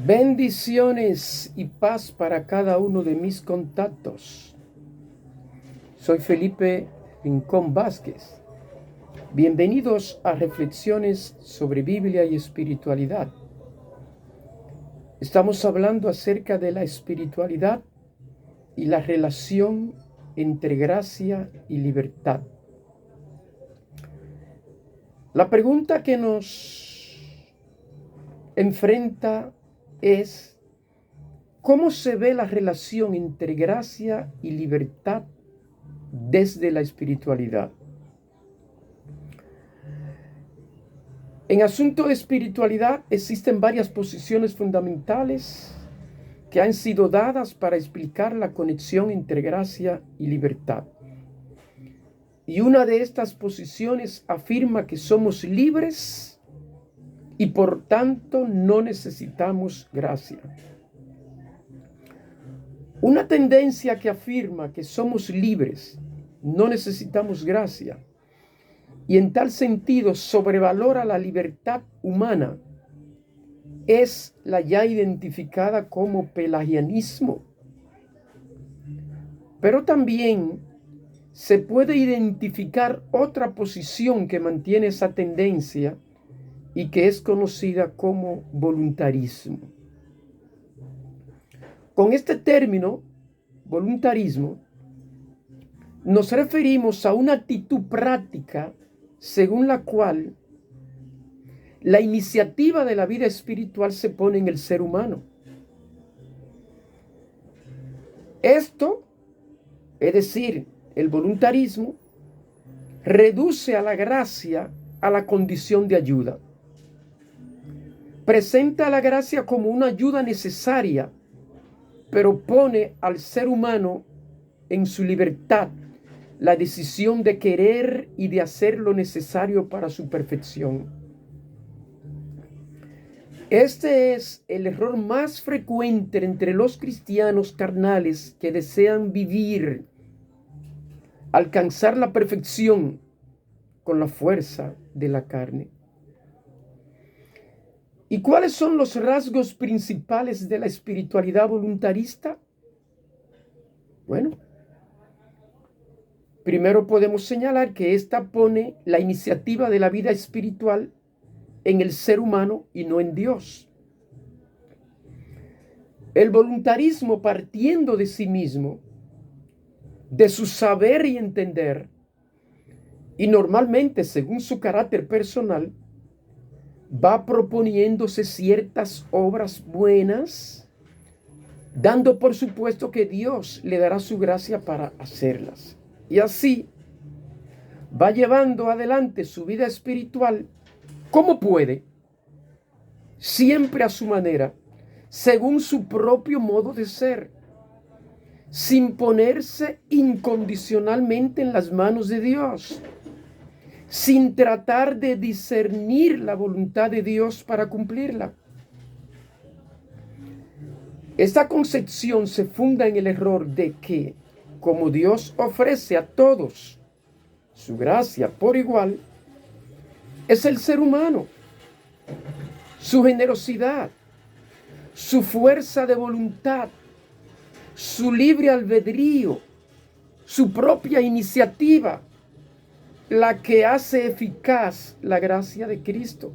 Bendiciones y paz para cada uno de mis contactos. Soy Felipe Rincón Vázquez. Bienvenidos a Reflexiones sobre Biblia y Espiritualidad. Estamos hablando acerca de la espiritualidad y la relación entre gracia y libertad. La pregunta que nos enfrenta es: ¿cómo se ve la relación entre gracia y libertad desde la espiritualidad? En asunto de espiritualidad existen varias posiciones fundamentales que han sido dadas para explicar la conexión entre gracia y libertad. Y una de estas posiciones afirma que somos libres y por tanto no necesitamos gracia. Una tendencia que afirma que somos libres, no necesitamos gracia, y en tal sentido sobrevalora la libertad humana, es la ya identificada como pelagianismo. Pero también se puede identificar otra posición que mantiene esa tendencia y que es conocida como voluntarismo. Con este término, voluntarismo, nos referimos a una actitud práctica según la cual la iniciativa de la vida espiritual se pone en el ser humano. Esto, es decir, el voluntarismo, reduce a la gracia a la condición de ayuda. Presenta a la gracia como una ayuda necesaria, pero pone al ser humano en su libertad la decisión de querer y de hacer lo necesario para su perfección. Este es el error más frecuente entre los cristianos carnales que desean vivir, alcanzar la perfección con la fuerza de la carne. ¿Y cuáles son los rasgos principales de la espiritualidad voluntarista? Bueno, primero podemos señalar que ésta pone la iniciativa de la vida espiritual en el ser humano y no en Dios. El voluntarismo, partiendo de sí mismo, de su saber y entender, y normalmente según su carácter personal, va proponiéndose ciertas obras buenas, dando por supuesto que Dios le dará su gracia para hacerlas. Y así va llevando adelante su vida espiritual como puede, siempre a su manera, según su propio modo de ser, sin ponerse incondicionalmente en las manos de Dios, sin tratar de discernir la voluntad de Dios para cumplirla. Esta concepción se funda en el error de que, como Dios ofrece a todos su gracia por igual, es el ser humano, su generosidad, su fuerza de voluntad, su libre albedrío, su propia iniciativa, la que hace eficaz la gracia de Cristo.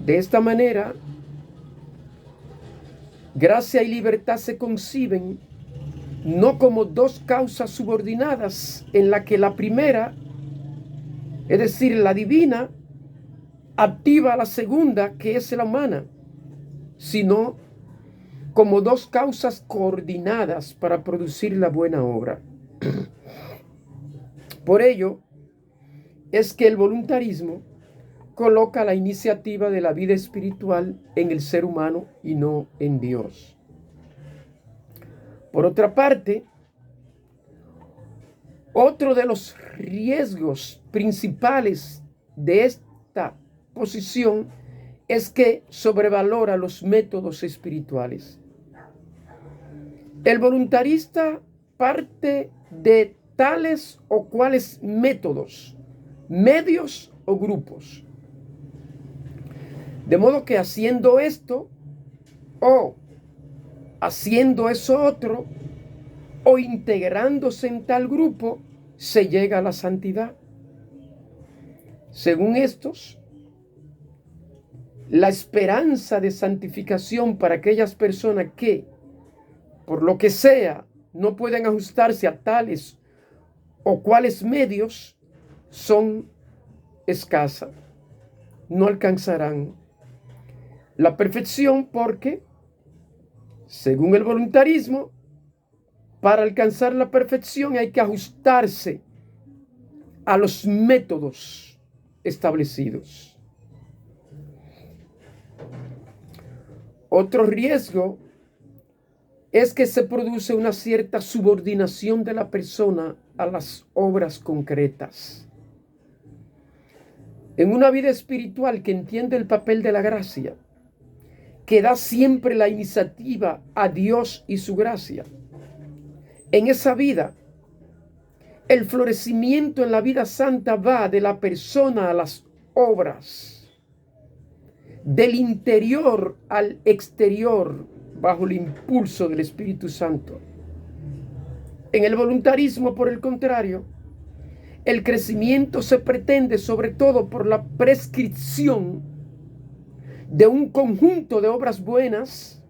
De esta manera, gracia y libertad se conciben no como dos causas subordinadas en la que la primera, es decir, la divina, activa a la segunda, que es la humana, sino como dos causas coordinadas para producir la buena obra. Por ello, es que el voluntarismo coloca la iniciativa de la vida espiritual en el ser humano y no en Dios. Por otra parte, otro de los riesgos principales de esta posición es que sobrevalora los métodos espirituales. El voluntarista parte de tales o cuales métodos, medios o grupos. De modo que haciendo esto o haciendo eso otro o integrándose en tal grupo, se llega a la santidad. Según estos, la esperanza de santificación para aquellas personas que, por lo que sea, no pueden ajustarse a tales o cuales medios, son escasa. No alcanzarán la perfección porque, según el voluntarismo, para alcanzar la perfección hay que ajustarse a los métodos establecidos. Otro riesgo es que se produce una cierta subordinación de la persona a las obras concretas. En una vida espiritual que entiende el papel de la gracia, que da siempre la iniciativa a Dios y su gracia, en esa vida, el florecimiento en la vida santa va de la persona a las obras, del interior al exterior, bajo el impulso del Espíritu Santo. En el voluntarismo, por el contrario, el crecimiento se pretende sobre todo por la prescripción de un conjunto de obras buenas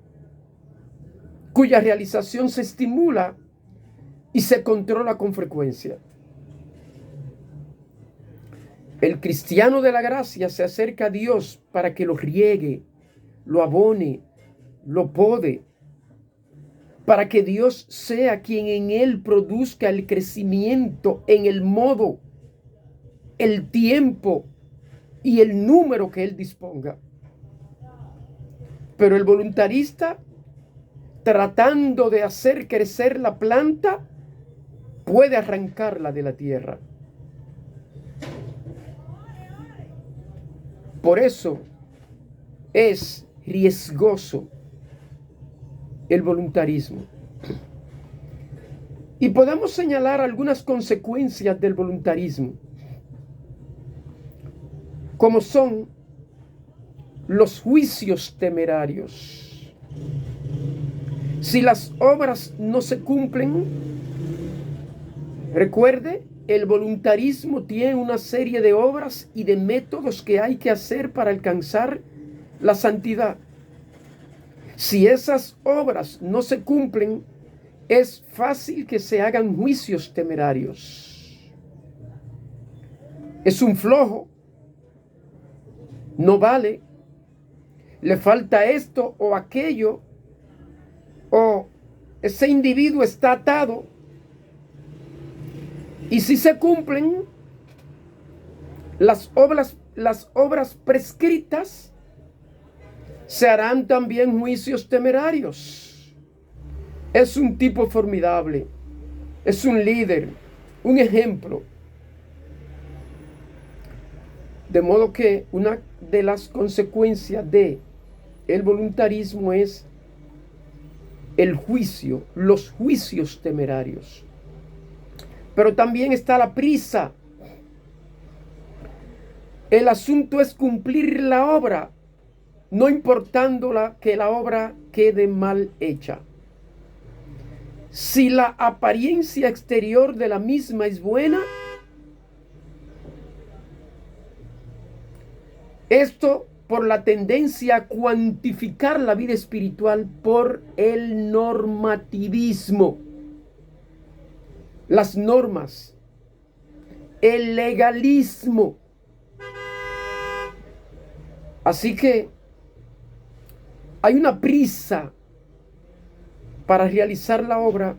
cuya realización se estimula y se controla con frecuencia. El cristiano de la gracia se acerca a Dios para que lo riegue, lo abone, lo pode, para que Dios sea quien en él produzca el crecimiento en el modo, el tiempo y el número que él disponga. Pero el voluntarista, tratando de hacer crecer la planta, puede arrancarla de la tierra. Por eso es riesgoso el voluntarismo. Y podemos señalar algunas consecuencias del voluntarismo, como son los juicios temerarios. Si las obras no se cumplen, recuerde, el voluntarismo tiene una serie de obras y de métodos que hay que hacer para alcanzar la santidad. Si esas obras no se cumplen, es fácil que se hagan juicios temerarios. Es un flojo, no vale, le falta esto o aquello, o ese individuo está atado. Y si se cumplen las obras prescritas, se harán también juicios temerarios. Es un tipo formidable, es un líder, un ejemplo. De modo que una de las consecuencias de el voluntarismo es el juicio, los juicios temerarios. Pero también está la prisa. El asunto es cumplir la obra, no importando que la obra quede mal hecha. Si la apariencia exterior de la misma es buena, esto por la tendencia a cuantificar la vida espiritual por el normativismo, las normas, el legalismo. Así que hay una prisa para realizar la obra,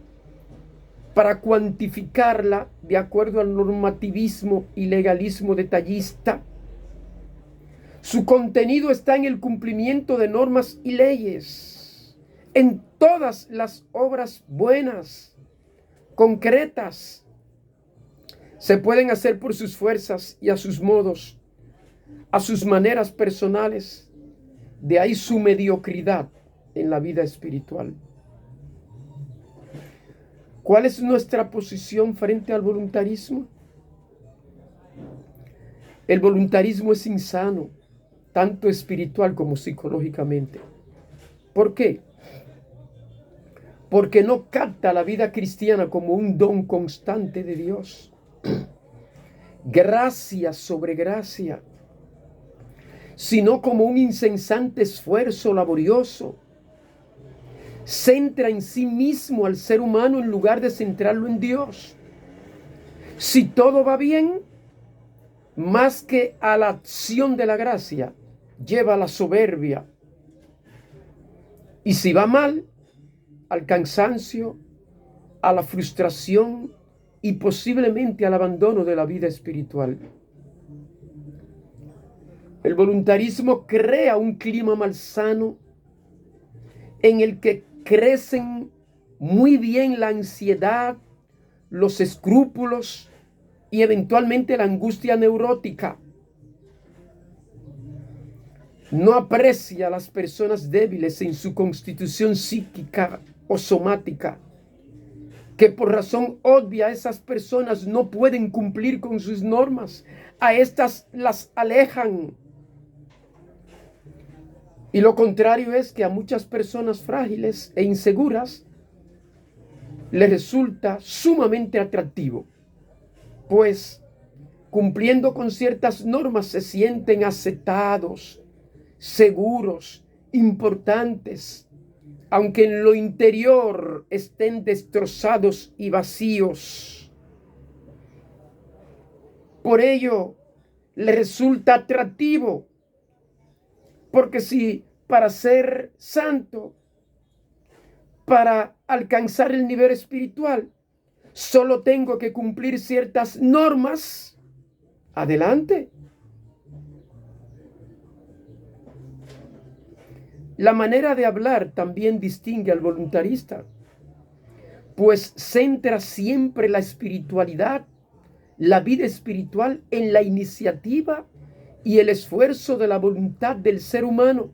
para cuantificarla de acuerdo al normativismo y legalismo detallista. Su contenido está en el cumplimiento de normas y leyes, en todas las obras buenas, concretas. Se pueden hacer por sus fuerzas y a sus modos, a sus maneras personales. De ahí su mediocridad en la vida espiritual. ¿Cuál es nuestra posición frente al voluntarismo? El voluntarismo es insano, tanto espiritual como psicológicamente. ¿Por qué? Porque no capta la vida cristiana como un don constante de Dios. Gracia sobre gracia, sino como un incesante esfuerzo laborioso. Centra en sí mismo al ser humano en lugar de centrarlo en Dios. Si todo va bien, más que a la acción de la gracia, lleva a la soberbia. Y si va mal, al cansancio, a la frustración y posiblemente al abandono de la vida espiritual. El voluntarismo crea un clima malsano en el que crecen muy bien la ansiedad, los escrúpulos y eventualmente la angustia neurótica. No aprecia a las personas débiles en su constitución psíquica o somática, que por razón obvia esas personas no pueden cumplir con sus normas. A estas las alejan. Y lo contrario es que a muchas personas frágiles e inseguras les resulta sumamente atractivo, pues cumpliendo con ciertas normas se sienten aceptados, seguros, importantes, aunque en lo interior estén destrozados y vacíos. Por ello, les resulta atractivo, porque si para ser santo, para alcanzar el nivel espiritual, solo tengo que cumplir ciertas normas, adelante. La manera de hablar también distingue al voluntarista, pues centra siempre la espiritualidad, la vida espiritual en la iniciativa y el esfuerzo de la voluntad del ser humano.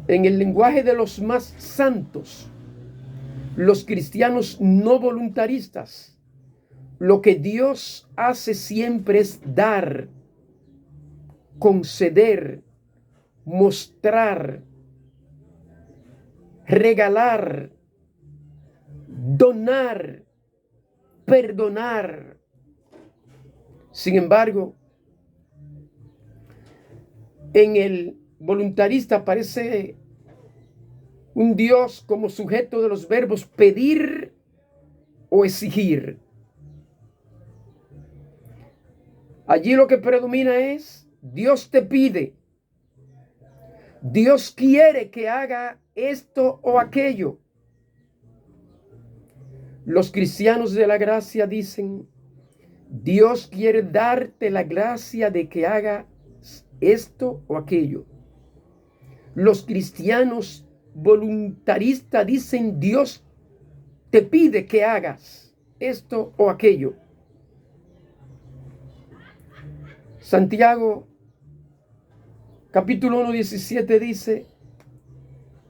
En el lenguaje de los más santos, los cristianos no voluntaristas, lo que Dios hace siempre es dar, conceder, mostrar, regalar, donar, perdonar. Sin embargo, en el voluntarista aparece un Dios como sujeto de los verbos pedir o exigir. Allí lo que predomina es Dios te pide, Dios quiere que haga esto o aquello. Los cristianos de la gracia dicen, Dios quiere darte la gracia de que hagas esto o aquello. Los cristianos voluntaristas dicen, Dios te pide que hagas esto o aquello. Santiago, capítulo 1:17 dice,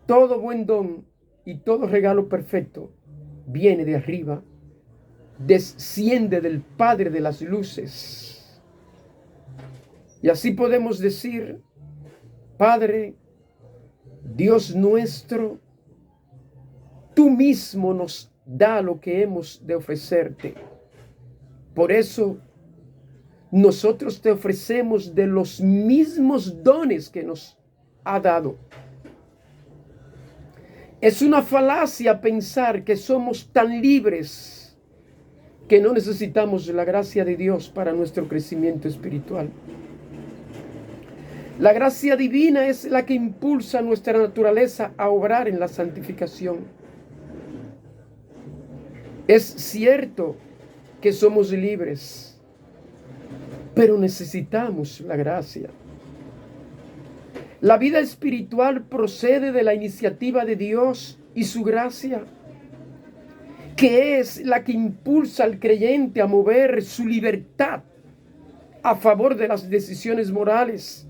todo buen don y todo regalo perfecto viene de arriba, desciende del Padre de las luces. Y así podemos decir, Padre, Dios nuestro, tú mismo nos da lo que hemos de ofrecerte. Por eso, nosotros te ofrecemos de los mismos dones que nos ha dado. Es una falacia pensar que somos tan libres que no necesitamos la gracia de Dios para nuestro crecimiento espiritual. La gracia divina es la que impulsa nuestra naturaleza a obrar en la santificación. Es cierto que somos libres, pero necesitamos la gracia. La vida espiritual procede de la iniciativa de Dios y su gracia, que es la que impulsa al creyente a mover su libertad a favor de las decisiones morales,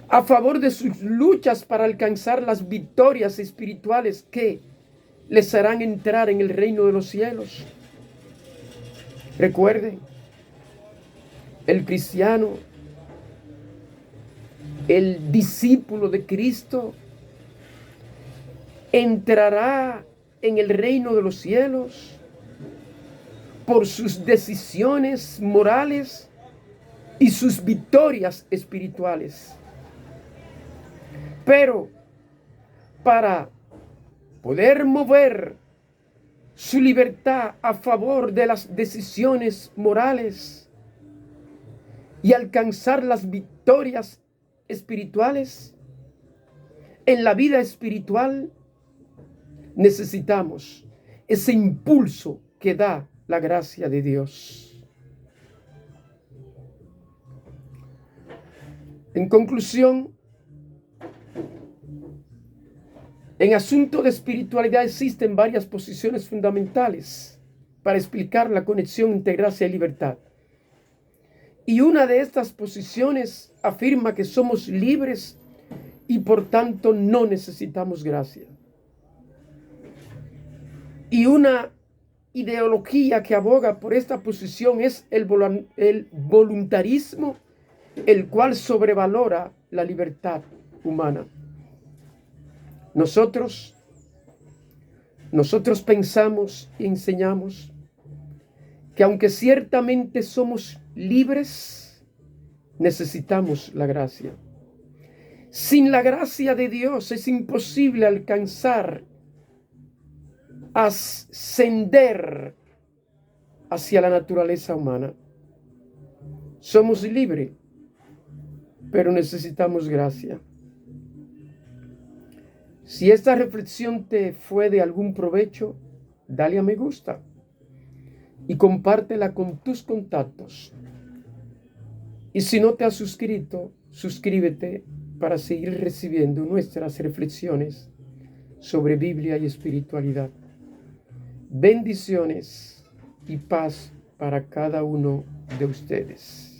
a favor de sus luchas para alcanzar las victorias espirituales que les harán entrar en el reino de los cielos. Recuerden, el cristiano, el discípulo de Cristo, entrará en el reino de los cielos por sus decisiones morales y sus victorias espirituales. Pero para poder mover su libertad a favor de las decisiones morales y alcanzar las victorias espirituales en la vida espiritual, necesitamos ese impulso que da la gracia de Dios. En conclusión, en asunto de espiritualidad existen varias posiciones fundamentales para explicar la conexión entre gracia y libertad. Y una de estas posiciones afirma que somos libres y por tanto no necesitamos gracia. Y una ideología que aboga por esta posición es el voluntarismo, el cual sobrevalora la libertad humana. Nosotros pensamos y enseñamos que aunque ciertamente somos libres, necesitamos la gracia. Sin la gracia de Dios es imposible alcanzar, ascender hacia la naturaleza humana. Somos libres, pero necesitamos gracia. Si esta reflexión te fue de algún provecho, dale a me gusta y compártela con tus contactos. Y si no te has suscrito, suscríbete para seguir recibiendo nuestras reflexiones sobre Biblia y espiritualidad. Bendiciones y paz para cada uno de ustedes.